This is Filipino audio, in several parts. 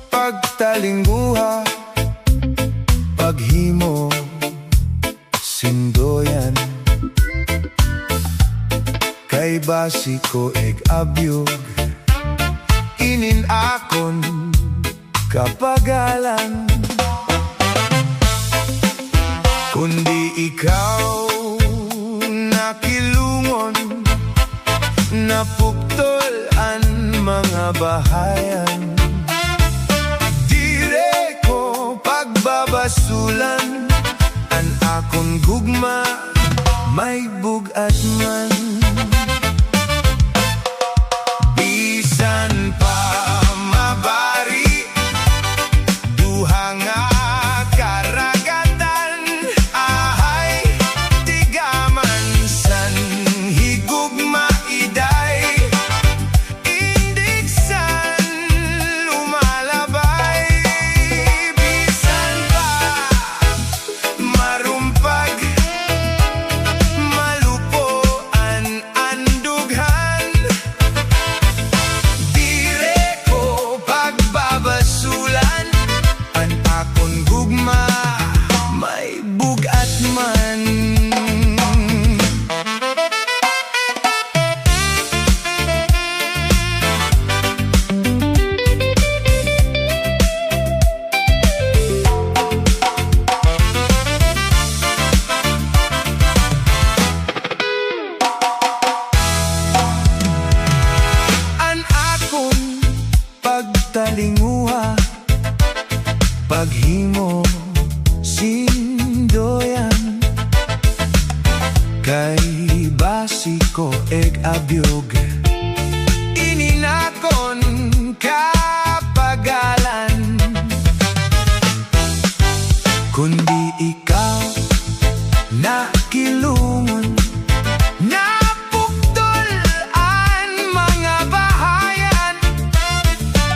pagtalingguha, paghimo, sindoyan. Kay basi ko eg abyog, inin akon kapagalan. Kundi ikaw nakilungon, napuktol ang mga bahayan. Dire ko pagbabasulan, ang akong gugma may bugat man. Bisan pa mabari, duha nga karagatan, ahay tigaman san higugma iday, indigsan lumalabay. Bisan pa marumpag, malupoan andughan, dire ko pagbabasulan, ang akong gugma may bugat man. Ang akong pagtalinguha, paghimo, sindoyan. Kay basi ko eg abyog, ininakon kapagalan. Kundi ikaw nakilungon, napuktol ang mga bahayan.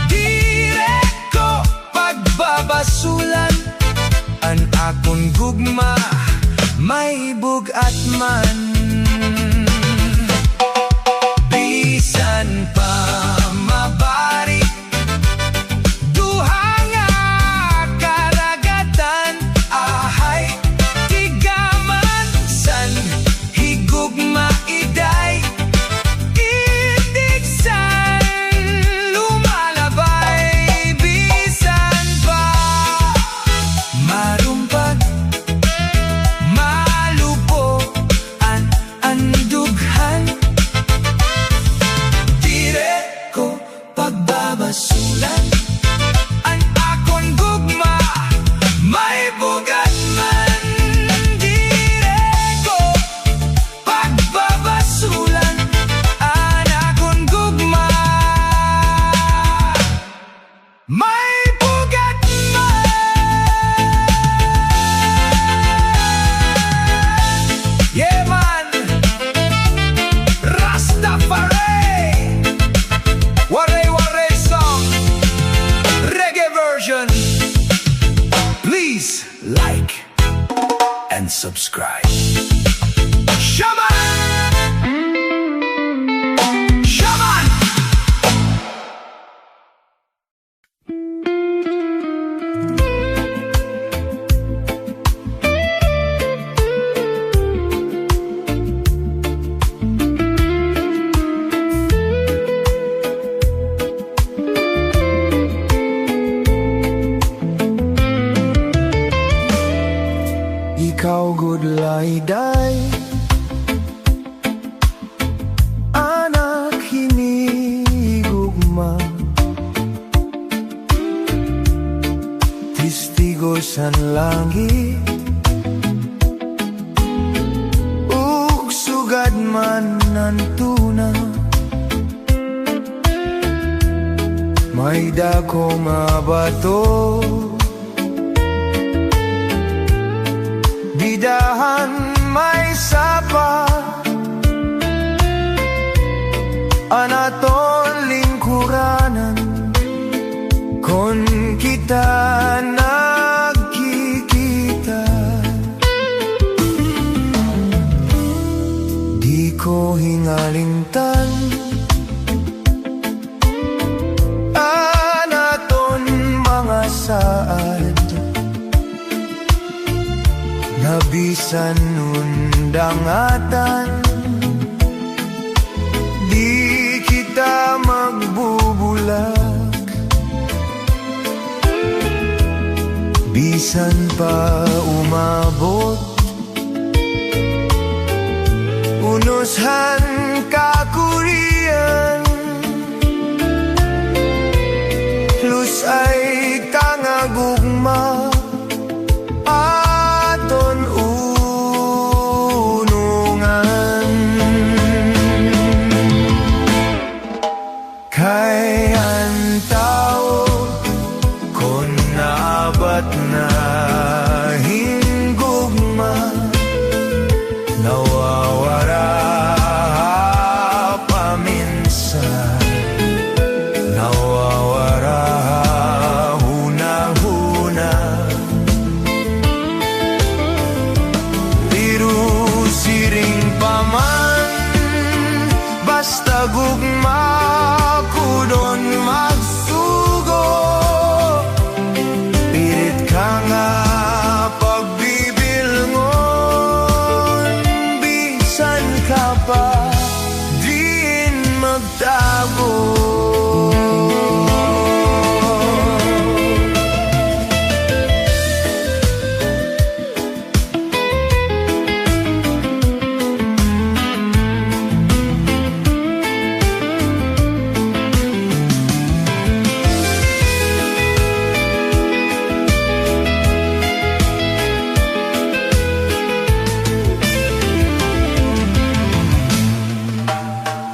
Dire ko pagbabasulan, ang akong gugma may bugat man. Bisan pa mabari, duha nga karagatan, ahay tigaman san higugma iday, indigsan lumalabay. Bisan pa marumpag, malupo ang andughan, dire ko pagbabasulan, ang akong gugma may bugat man. Dire ko pagbabasulan, ang akong gugma may bugat man. Yeah man, Rastafari, Waray song, reggae version. Please like and subscribe. Shaman! Shaman! Ikaw good layday, anak hinigugma, testigo san langit, ug sugad man nantuna. May dako nga bato, bidahan may sapa, anaton lingkuranan, kon kita nagkikita. Di ko hingalingtan, anak bisan undangatan, di kita magbubulak. Bisan pa umabot, unushan kakurian, lusay kangagugma aton unungan. Kay ang tao kon naabat na hinggugma, nawawara paminsan, nawawara huna-huna. Pero siring paman, basta gugma ko doon magsugo. Pilit ka nga pagbibilngon, bisan ka pa din magtago.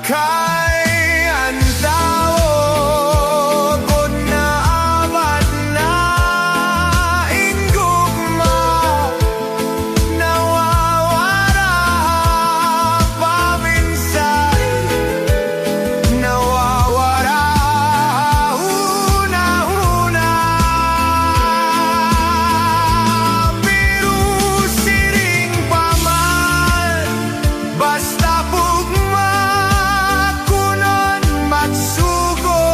Kay ang tao kon naabat na hinggugma, nawawara paminsan, nawawara huna-huna. Pero siring paman, basta bugma magsugo.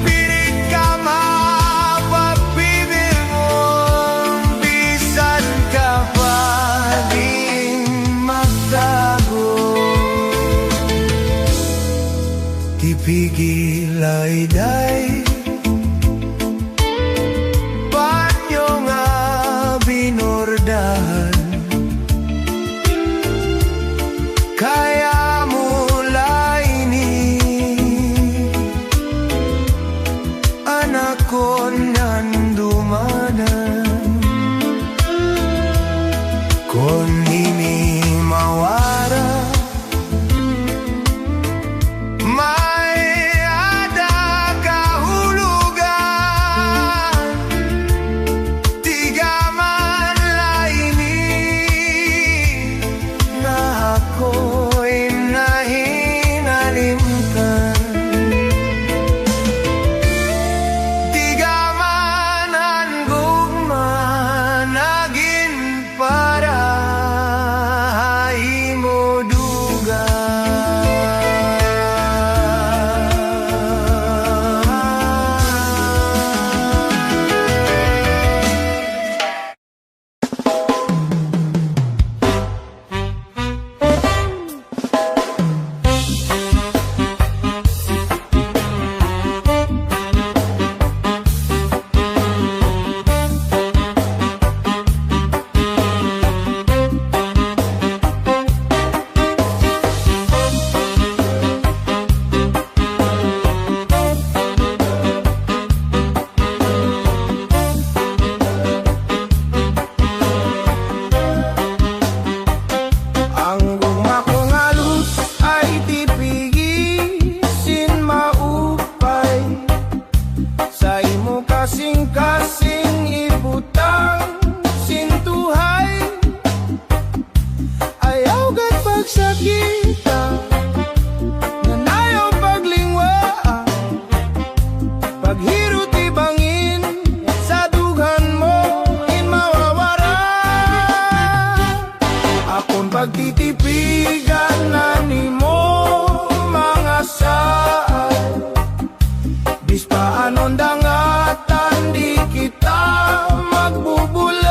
Pilit ka mapagbibilngon, bisan ka pa din magtago. Tipigil ay-day, banyo nga binordahan, kaya anak ko nandumanan. Kung ini mawara, may ada kahulugan, tiga man laini na ako'y nahinalimtan. Pagtitipigan na nimo mga saan, bis paanong dangatan di kita magbubula.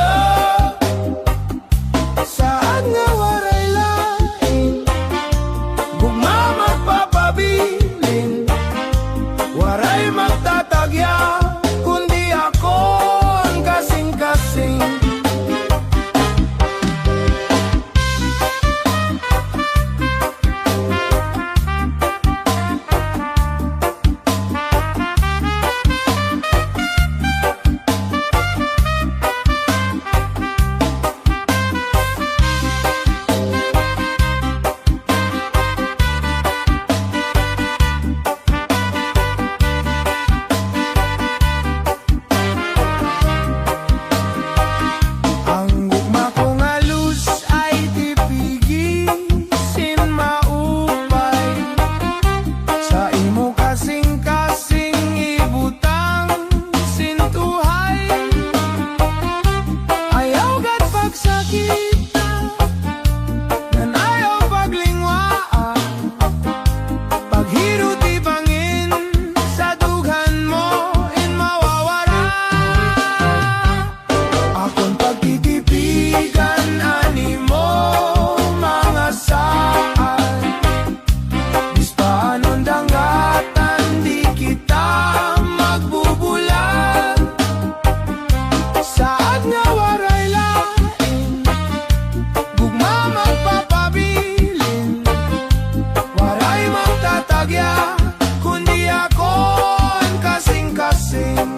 Waray magtatagya kundi ako ang kasing-kasing. Ang gugma kong alus ay tipigisin maupay. Sa imo kasing-kasing ibutang sintuhay. Ayaw gat pagsakita, nan ayaw paglingwaan. Paghirot ibangin sa dughan mo in mawawara. Akong pagtitipigan animo mga saan. Bispaanon dangatan di kita magbubulan. Saad nga waray lain, gugma magpapabilin. Waray magtatagya kundi ako ang kasing-kasing.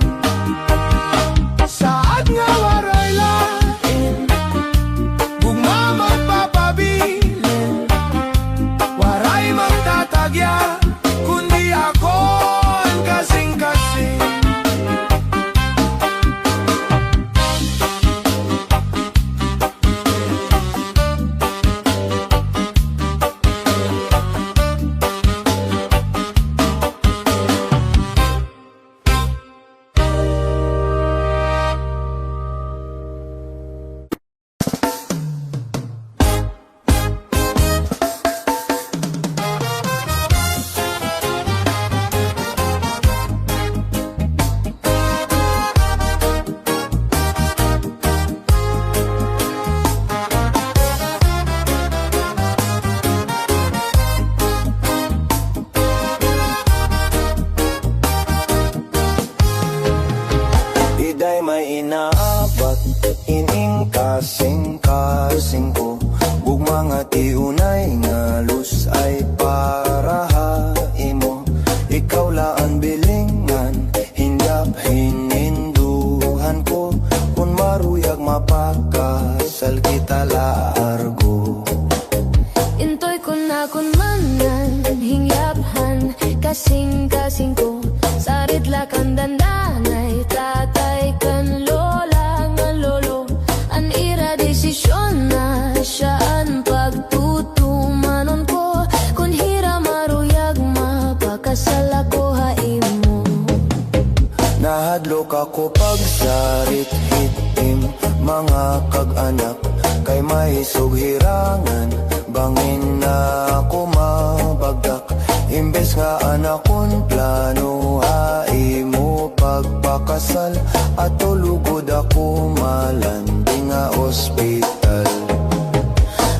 Saad nga waray lain, gugma magpapabilin. Waray magtatagya kundi ako ang kasing-kasing. Iday may inaabat, ining kasing-kasing ko. Gugma nga tiunay nga lus ay para haimo. Ikaw laan bilingan, hindyap hininduhan ko. Kung maruyag mapakasal kita largo. Intoy ko na kun manan hingyaphan kasing-kasing ko. Sarit lakan dandanay tatay kan lola nga lolo. An ira desisyon na siyaan pagtutumanon ko. Kun hira maruyag mapakasal ako haimo. Nahadlok ako pagsarit hitim mga kag-anak. Kay may sughirangan, bangin na ako mabagdak. Imbes nga anakon plano haimo pagpakasal. At tulugod ako malanding nga ospital.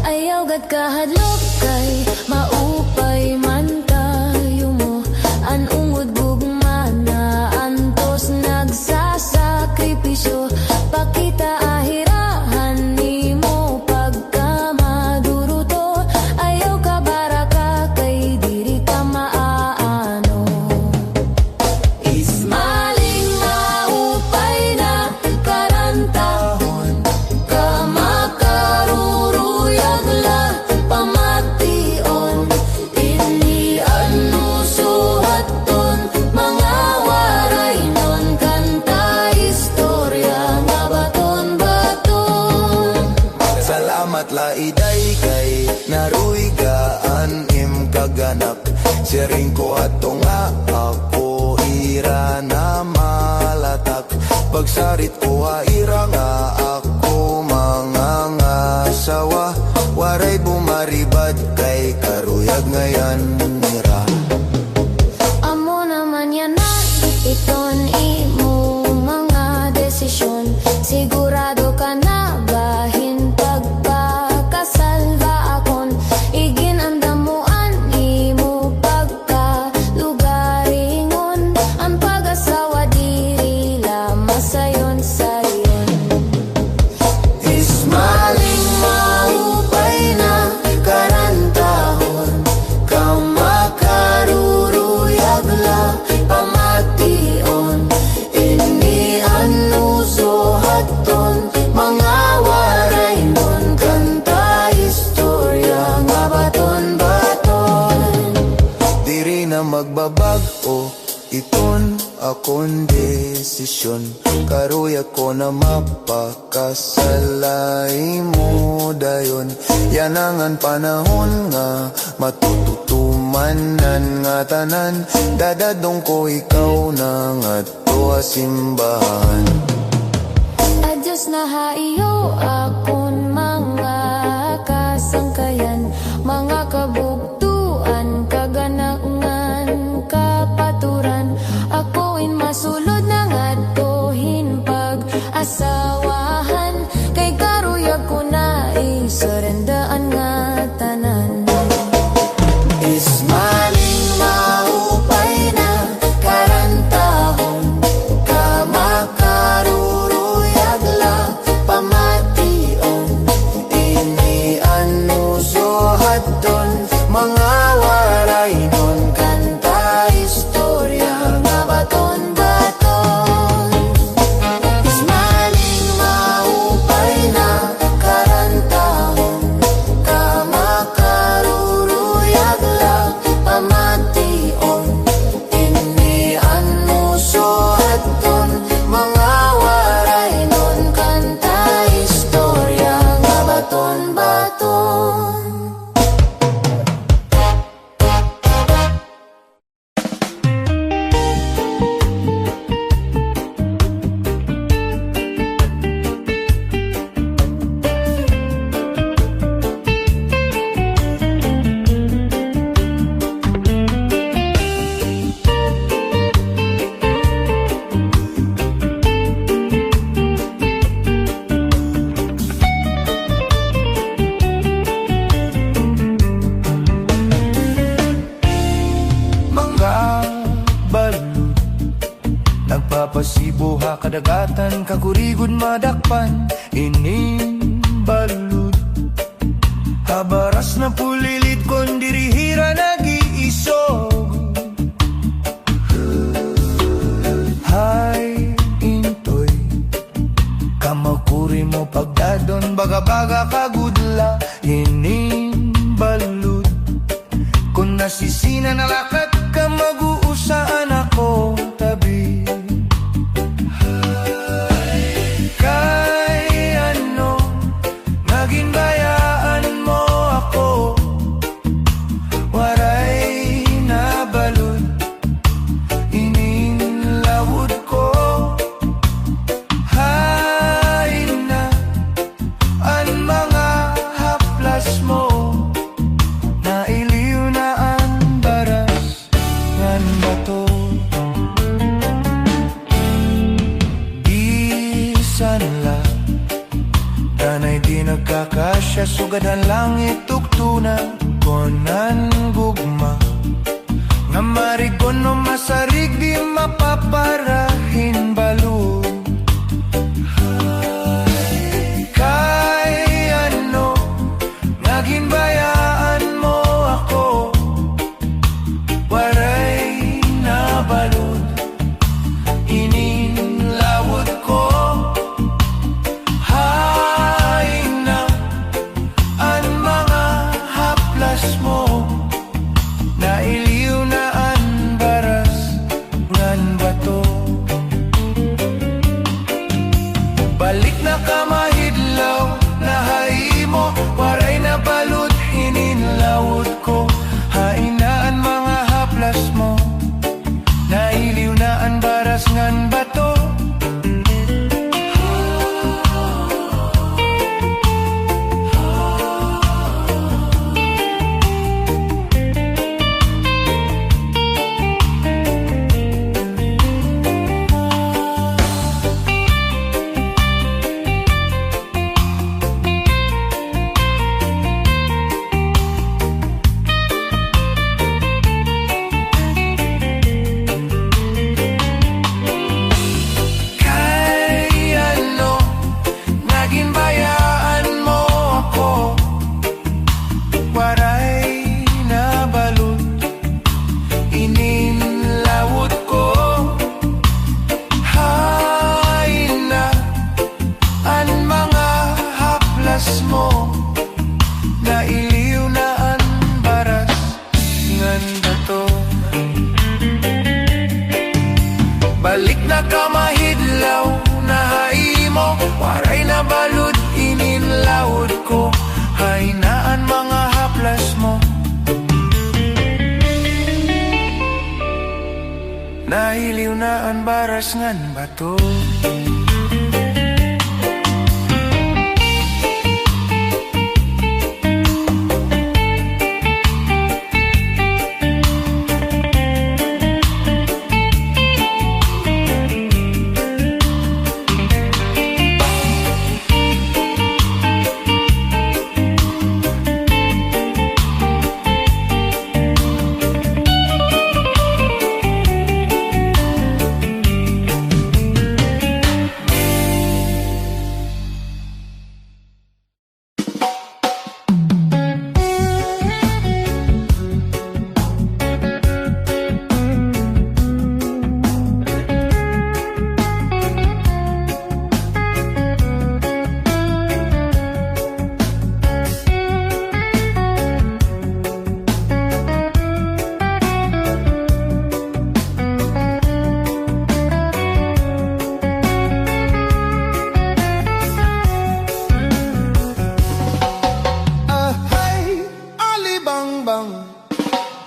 Ayaw gad kahadlok kay maupay man kayo mo. An ungod gugma na antos nagsasakripisyo. Pakita ahirahan nimo pagka maduruto. Ayaw ka baraka kay diri ka maaano. Ismaling maupay na karantahon. Kamakaruruyag la pamation. Inian nusuhaton mga waray non kanta istorya nga baton-baton. Salamat laiday kay naruigaan im kaganak. Siring ko ato nga ako ira na malatak. Pagsarit ko ira nga ako mga ngasawa. Waray bumaribad kay karuyag ngayon nira. Amo naman yan na iton imo mga desisyon. Sigurado ka na bahin pagpakasal ba akon. Igin ang damuan imo pagkalugaringon. Iton akong desisyon, karoy ako na mapakasalay mo dayon. Yanangan panahon nga matututumanan nga tanan, dadadong ko ikaw na nga to simbahan. Adyos na haiyo akon mga kasangkayan, mga kabugtuan, kaganangan, kapaturan. Ako'y masulod na ngadtohin pag-asawahan, kay karuyag ko na isurendaan nga tanan. Ismaling maupay na karantahon, kamakaruruyag la pamation. Inian mo suhaton, mga waray nun, kanta istorya nga baton-baton. Ismaling maupay na karantahon, kamakaruruyag la pamation. Inian mo suhaton, mga waray nun, kanta istorya nga baton-baton. Mga balud, nagpapasibo ha kadagatan, kakurigod madakpan. Ining balud, habaras na pulilit kon dirihira nag-iisog. Hay intoy, kamakuri mo pagdadon, baga-baga kagudla. Ining balud, kung nasisina na lakat ka, mag-uusaan ako tabi. Kay ano, naging bayaan mo ako, waray na balud, ining lawod ko. Hay na ang mga haplas mo, nailiw na ang baras ngan bato. Bisan la danay di nagkakasya, sugadan langit tuktuna konan gugma. Nga marigon no masarig di mapaparahin balud. Kay ano, naging bayaan mo ako, waray na balud, ining lawod ko. Hay na ang mga haplas mo, Mailiw na ang baras ngan bato.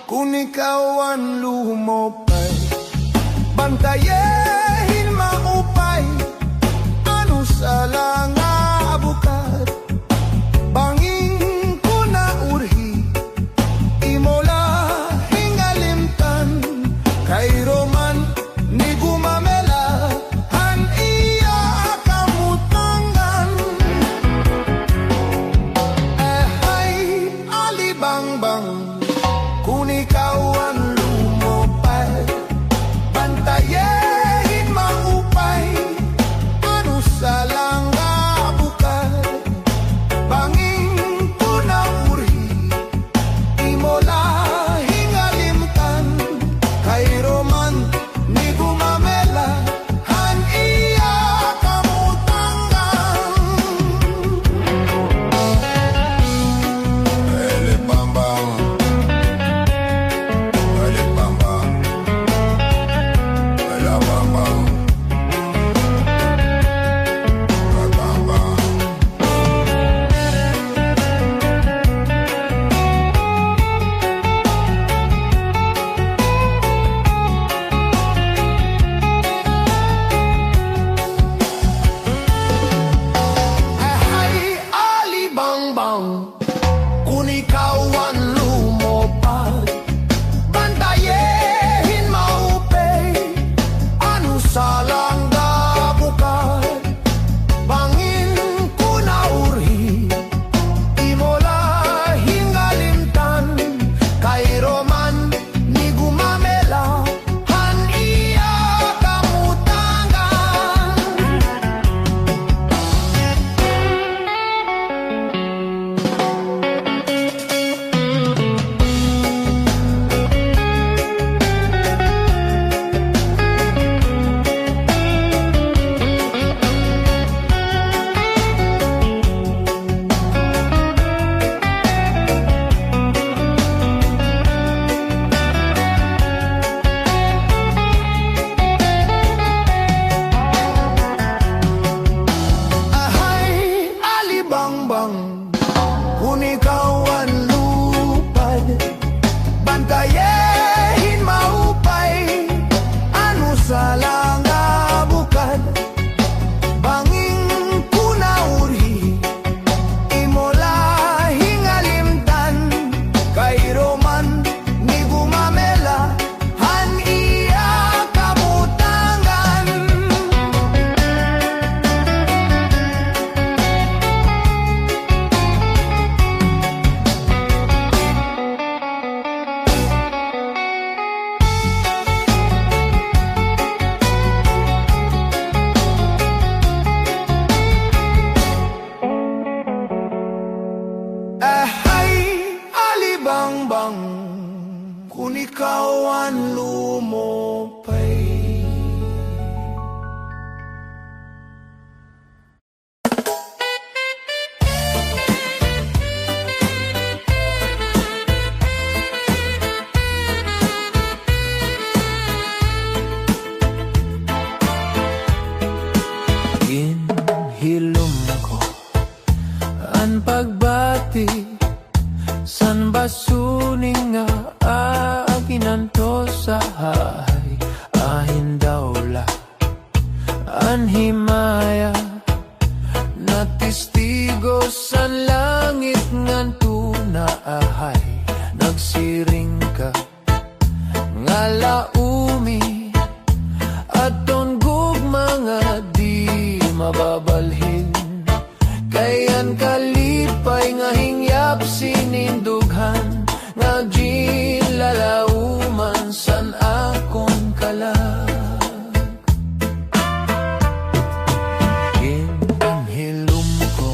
Kung ikaw ang lumopay, bantayehin maupay, ano sa langa abukat, banging ko na urhi, imola hingalimtan, kay Roman ni gumamela, han iya kamutangan. Hay, alibangbang, kung ikaw ang lumopay, bantayehin maupay, ano sa langga bukay, banging ko na urhi, imola hingalimtan, kay Roman ni gumamela, han iya kamutangan. Elebambang, kung ikaw ang lumopay, bantayehin maupay, ano sa Anhimaya na testigo sa langit ngan tunaahay nagsiring ka nga laumi aton gugma nga di mababalhin kayan kalipay nga hingyap sinindughan nga ginlalauman san akong kalag hinanghilom ko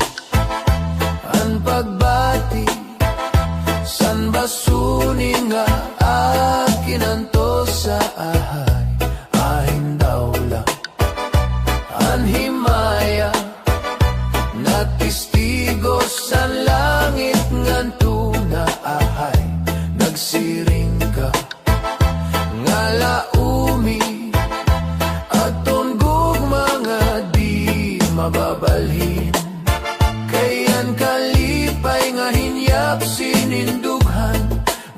ang pagbati san basuni nga akin anto sa ahay ahin daw lang anhimaya na testigo sa langit ngan tunaahay nagsiring ka nga laumi aton gugma nga di mababalhin kayan kalipay nga hinyap sinindughan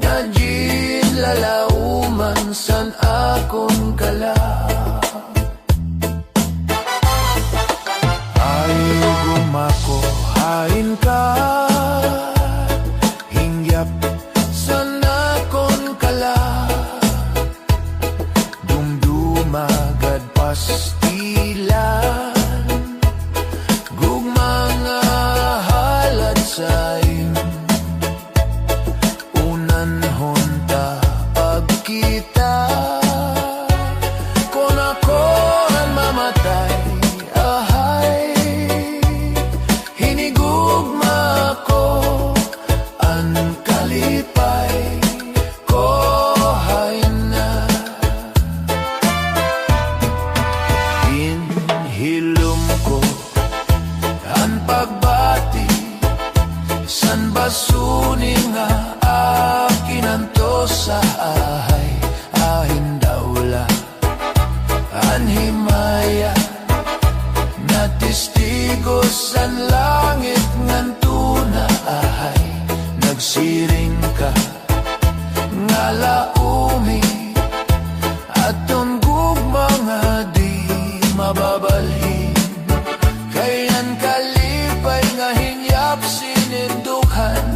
nga ginlalauman san akong kalag ayaw gumako hain ka hingyap san akong kalag dumdumagad pastilan gugma nga halad saim unanhon ta pagkita kung ako ang mamatay ahay hinigugma ko ang kalipay ko hay na hinhilom ko ang pagbati san basuni nga akin anto sa ahay ahin daula anhimaya na testigo san langit ngan tunaahay nagsiring ka nga laumi aton gugma nga di mababalhin kayan kalipay nga hinyap sinindukhan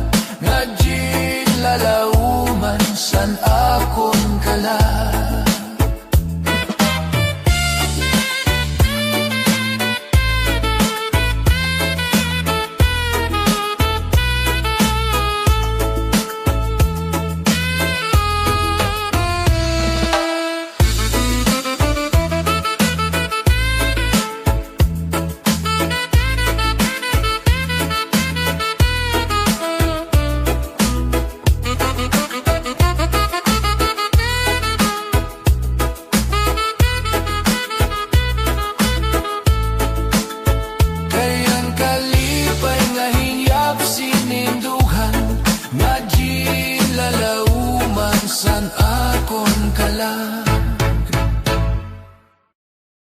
nga ginlalauman san akong kalag kayan kalipay nga hinyap sinindughan nga ginlalauman san akong kalag